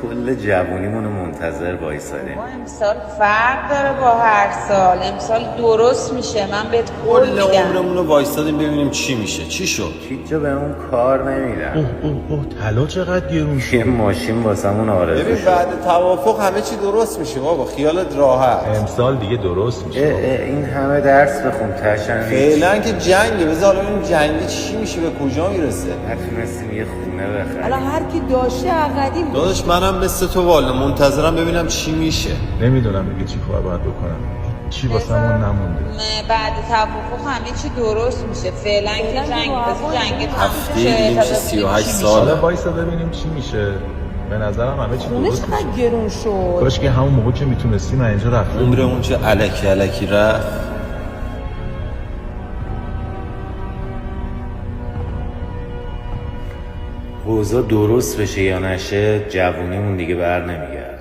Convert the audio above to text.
کل جوونیمونو منتظر وایسادیم. امسال فرق داره با هر سال. امسال درست میشه، من بهت قول کل میدم. عمرمونو وایسادیم ببینیم چی میشه. چی شد؟ هیچ جا بهمون کار نمیدن. اوه طلا چقدر گرون شد. یه ماشین واسمون آرزو ببین شد. بعد توافق همه چی درست میشه بابا، خیالت راحت. امسال دیگه درست میشه. این همه درس بخون تشن فعلا که جنگه، بذار ببینیم جنگی چی میشه، به کجا میرسه. نتونستیم یه خونه بخریم. حالا هر کی داشته قدیم داداش منم مثل تو والا منتظرم ببینم چی میشه. نمیدونم دیگه چی کار باید بکنم. چی واسمون نمونده. بعد توافق همه چی درست میشه. فعلا که جنگ تموم هفته شه دیگه تا میشه ببینیم 38 چی میشه. ساله. حالا وایسا ببینیم چی میشه. به نظرم همه چی خونه درست چقدر میشه. گرون شد. کاش که همون موقع که میتونستیم اینجا رفتیم. عمرمون چه الکی رفت. اوضاع درست بشه یا نشه جوونیمون دیگه بر نمیگرد.